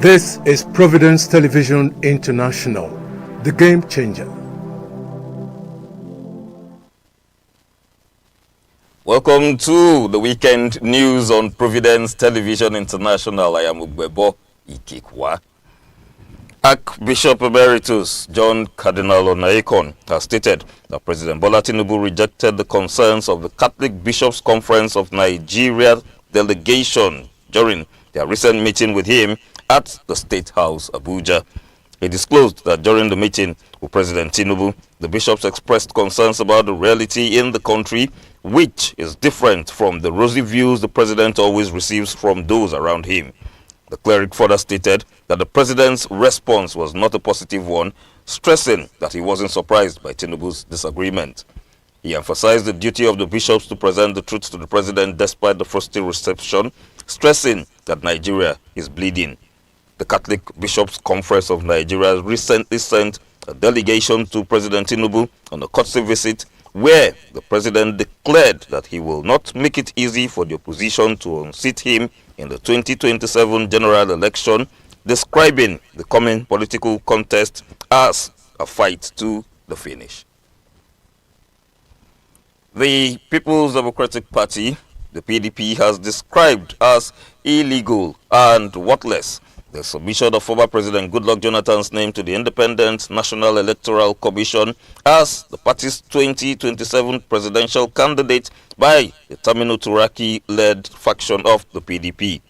This is Providence Television International, the game changer. Welcome to the weekend news on Providence Television International. I am Ugbebo Ikikwa. Archbishop Emeritus John Cardinal Onaikon has stated that President Bola Tinubu rejected the concerns of the Catholic Bishops' Conference of Nigeria delegation during their recent meeting with him at the State House, Abuja. He disclosed that during the meeting with President Tinubu, the bishops expressed concerns about the reality in the country, which is different from the rosy views the president always receives from those around him. The cleric further stated that the president's response was not a positive one, stressing that he wasn't surprised by Tinubu's disagreement. He emphasized the duty of the bishops to present the truth to the president despite the frosty reception, stressing that Nigeria is bleeding. The Catholic Bishops' Conference of Nigeria recently sent a delegation to President Tinubu on a courtesy visit where the president declared that he will not make it easy for the opposition to unseat him in the 2027 general election, describing the coming political contest as a fight to the finish. The People's Democratic Party, the PDP, has described as illegal and worthless the submission of former President Goodluck Jonathan's name to the Independent National Electoral Commission as the party's 2027 presidential candidate by the Tamino Turaki-led faction of the PDP.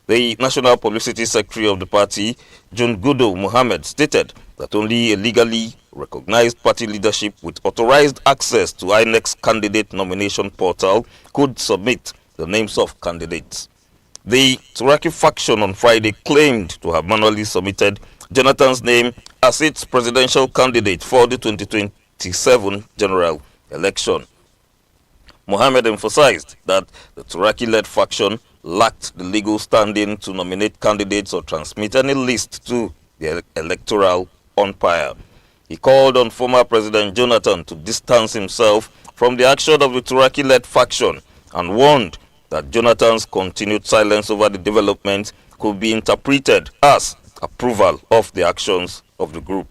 The National Publicity Secretary of the party, Jungudo Mohammed, stated that only a legally recognized party leadership with authorized access to INEC's candidate nomination portal could submit the names of candidates. The Turaki faction on Friday claimed to have manually submitted Jonathan's name as its presidential candidate for the 2027 general election. Mohammed emphasized that the Turaki-led faction lacked the legal standing to nominate candidates or transmit any list to the electoral umpire. He called on former President Jonathan to distance himself from the action of the Turaki-led faction and warned that Jonathan's continued silence over the development could be interpreted as approval of the actions of the group.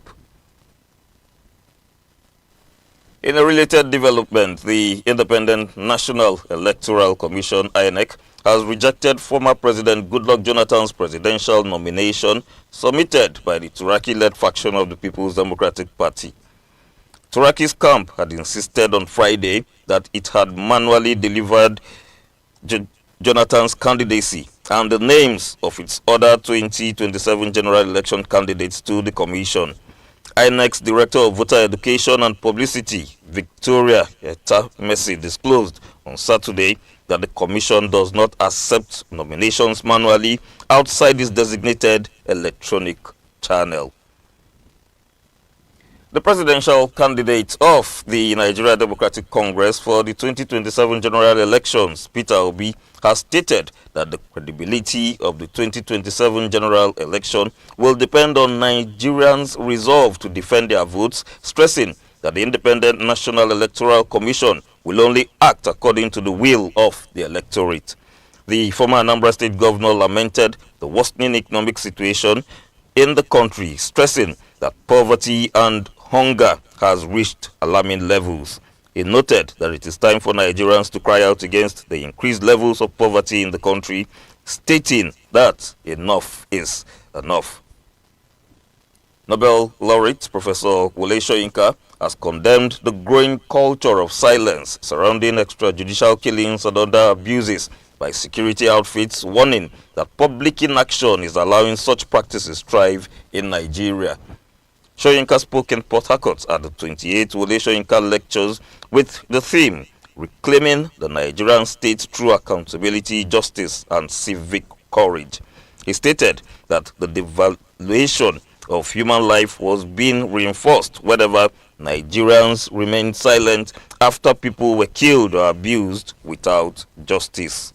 In a related development, the Independent National Electoral Commission, INEC, has rejected former President Goodluck Jonathan's presidential nomination submitted by the Turaki-led faction of the People's Democratic Party. Turaki's camp had insisted on Friday that it had manually delivered Jonathan's candidacy and the names of its other 2027 general election candidates to the commission. INEC's Director of Voter Education and Publicity, Victoria Messi, disclosed on Saturday that the commission does not accept nominations manually outside its designated electronic channel. The presidential candidate of the Nigeria Democratic Congress for the 2027 general elections, Peter Obi, has stated that the credibility of the 2027 general election will depend on Nigerians' resolve to defend their votes, stressing that the Independent National Electoral Commission will only act according to the will of the electorate. The former Anambra State governor lamented the worsening economic situation in the country, stressing that poverty and hunger has reached alarming levels. He noted that it is time for Nigerians to cry out against the increased levels of poverty in the country, stating that enough is enough. Nobel laureate Professor Wole Soyinka has condemned the growing culture of silence surrounding extrajudicial killings and other abuses by security outfits, warning that public inaction is allowing such practices thrive in Nigeria. Soyinka spoke in Port Harcourt at the 28th Wole Soyinka lectures with the theme Reclaiming the Nigerian State Through Accountability, Justice and Civic Courage. He stated that the devaluation of human life was being reinforced whenever Nigerians remained silent after people were killed or abused without justice.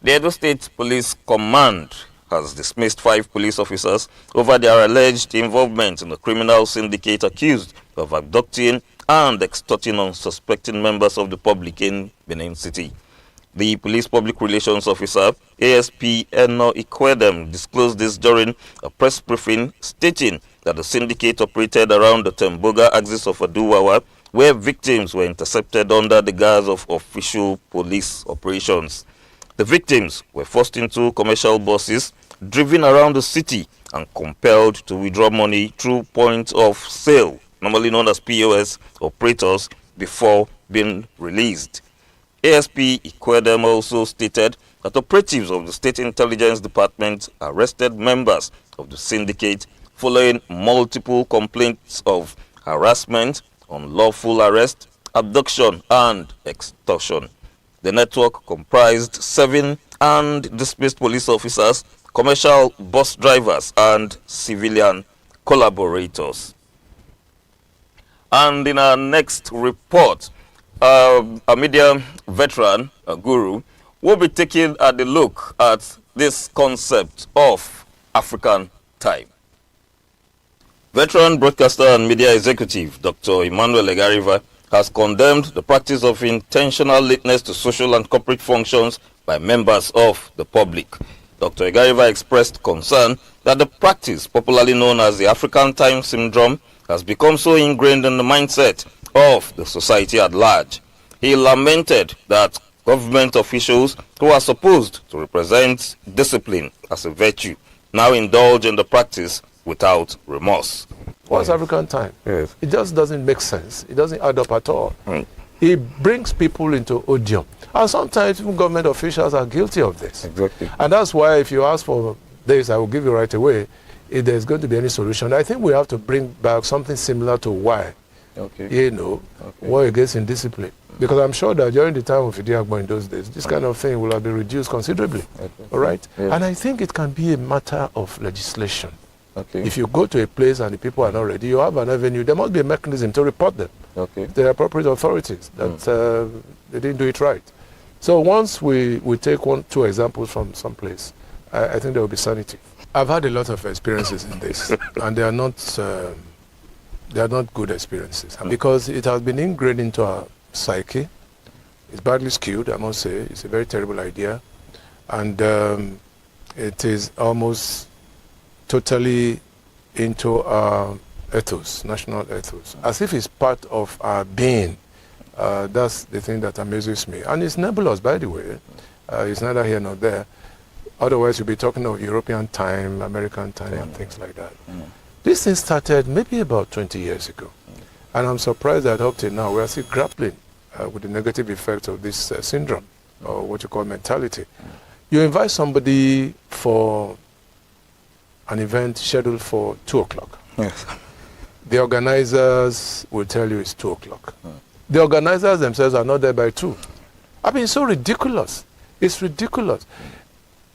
The Edo State Police Command has dismissed 5 police officers over their alleged involvement in a criminal syndicate accused of abducting and extorting unsuspecting members of the public in Benin City. The police public relations officer, ASP Eno Ikwedem, disclosed this during a press briefing stating that the syndicate operated around the Temboga axis of Aduwawa, where victims were intercepted under the guise of official police operations. The victims were forced into commercial buses, driven around the city, and compelled to withdraw money through points of sale, normally known as POS operators, before being released. ASP Ikwedem also stated that operatives of the State Intelligence Department arrested members of the syndicate following multiple complaints of harassment, unlawful arrest, abduction, and extortion. The network comprised 7 and dismissed police officers, commercial bus drivers, and civilian collaborators. And in our next report, a media veteran, a guru, will be taking a look at this concept of African time. Veteran broadcaster and media executive Dr. Emmanuel Egariva has condemned the practice of intentional lateness to social and corporate functions by members of the public. Dr. Egariva expressed concern that the practice, popularly known as the African time syndrome, has become so ingrained in the mindset of the society at large. He lamented that government officials who are supposed to represent discipline as a virtue now indulge in the practice without remorse. What's African time? Yes. It just doesn't make sense. It doesn't add up at all. It brings people into odium. And sometimes even government officials are guilty of this. Exactly. And that's why if you ask for this, I will give you right away, if there's going to be any solution. I think we have to bring back something similar to why. Okay. War against indiscipline. Because I'm sure that during the time of Idi Agbo in those days, this kind of thing will have been reduced considerably. All right? Yes. And I think it can be a matter of legislation. Okay. If you go to a place and the people are not ready, you have an avenue. There must be a mechanism to report them. Okay. The appropriate authorities that they didn't do it right. So once we take 2 examples from some place, I think there will be sanity. I've had a lot of experiences in this, and they are not good experiences, because it has been ingrained into our psyche. It's badly skewed, I must say. It's a very terrible idea, and it is almost totally into our ethos, national ethos, as if it's part of our being. That's the thing that amazes me. And it's nebulous, by the way. It's neither here nor there. Otherwise, you'll be talking of European time, American time, and things like that. This thing started maybe about 20 years ago. And I'm surprised that up till now, we're still grappling with the negative effects of this syndrome, or what you call mentality. You invite somebody for an event scheduled for 2 o'clock. Yes. The organizers will tell you it's 2 o'clock. The organizers themselves are not there by 2. I mean, it's so ridiculous. It's ridiculous.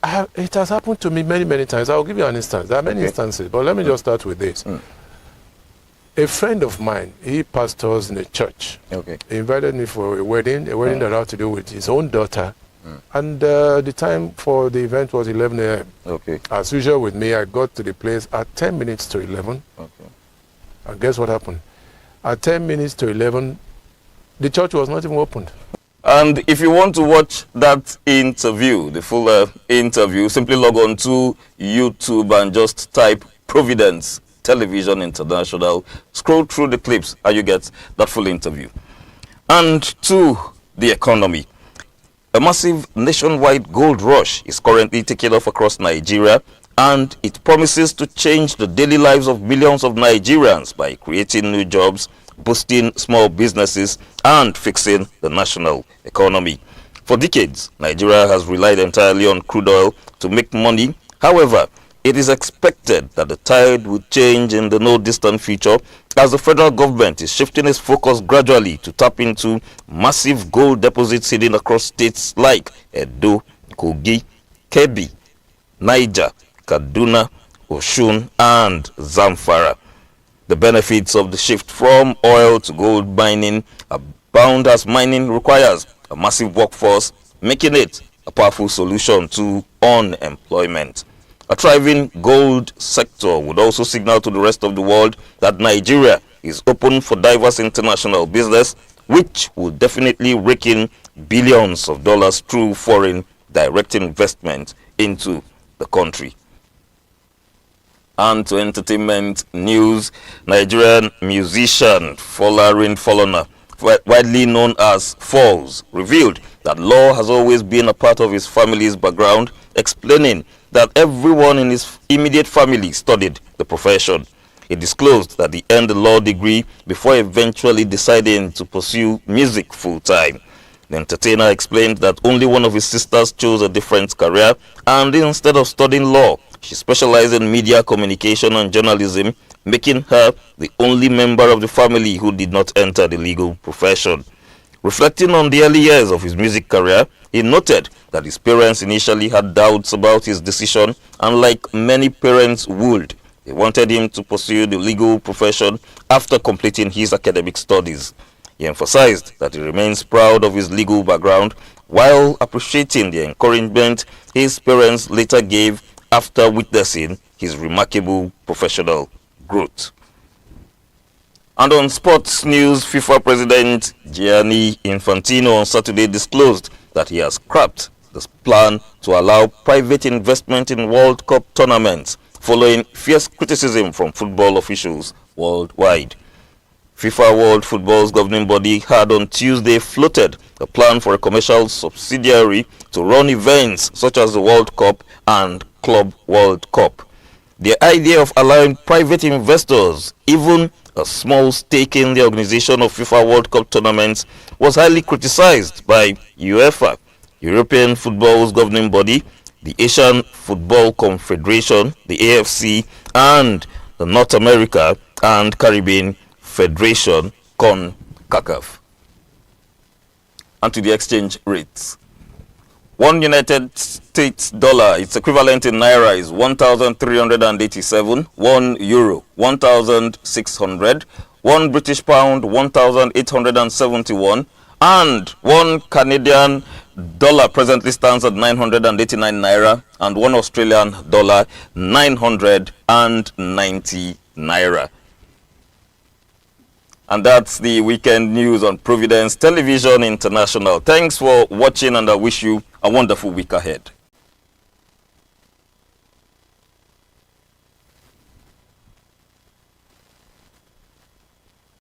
It has happened to me many, many times. I'll give you an instance. There are many instances, but let me just start with this. A friend of mine, he pastors in a church. Okay. He invited me for a wedding that had to do with his own daughter. And the time for the event was 11 a.m. Okay. As usual with me, I got to the place at 10 minutes to 11. Okay. And guess what happened? At 10 minutes to 11, the church was not even opened. And if you want to watch that interview, the full interview, simply log on to YouTube and just type Providence Television International. Scroll through the clips and you get that full interview. And to the economy. A massive nationwide gold rush is currently taking off across Nigeria, and it promises to change the daily lives of millions of Nigerians by creating new jobs, boosting small businesses, and fixing the national economy. For decades, Nigeria has relied entirely on crude oil to make money. However, it is expected that the tide will change in the no distant future as the federal government is shifting its focus gradually to tap into massive gold deposits hidden across states like Edo, Kogi, Kebbi, Niger, Kaduna, Osun, and Zamfara. The benefits of the shift from oil to gold mining abound, as mining requires a massive workforce, making it a powerful solution to unemployment. A thriving gold sector would also signal to the rest of the world that Nigeria is open for diverse international business, which will definitely rake in billions of dollars through foreign direct investment into the country. And to entertainment news, Nigerian musician Folarin Folona, widely known as Falz, revealed that law has always been a part of his family's background, explaining that everyone in his immediate family studied the profession. He disclosed that he earned a law degree before eventually deciding to pursue music full-time. The entertainer explained that only one of his sisters chose a different career, and instead of studying law, she specialized in media communication and journalism, making her the only member of the family who did not enter the legal profession. Reflecting on the early years of his music career, he noted that his parents initially had doubts about his decision, and like many parents would, they wanted him to pursue the legal profession after completing his academic studies. He emphasized that he remains proud of his legal background while appreciating the encouragement his parents later gave after witnessing his remarkable professional growth. And on sports news, FIFA President Gianni Infantino on Saturday disclosed that he has scrapped the plan to allow private investment in World Cup tournaments following fierce criticism from football officials worldwide. FIFA World Football's governing body had on Tuesday floated a plan for a commercial subsidiary to run events such as the World Cup and Club World Cup. The idea of allowing private investors even a small stake in the organization of FIFA World Cup tournaments was highly criticized by UEFA, European football's governing body, the Asian Football Confederation, the AFC, and the North America and Caribbean Federation, CONCACAF. And to the exchange rates. One United States dollar, its equivalent in naira, is 1,387. 1 euro, 1,600. 1 British pound, 1,871. And 1 Canadian dollar presently stands at 989 naira. And 1 Australian dollar, 990 naira. And that's the weekend news on Providence Television International. Thanks for watching, and I wish you a wonderful week ahead.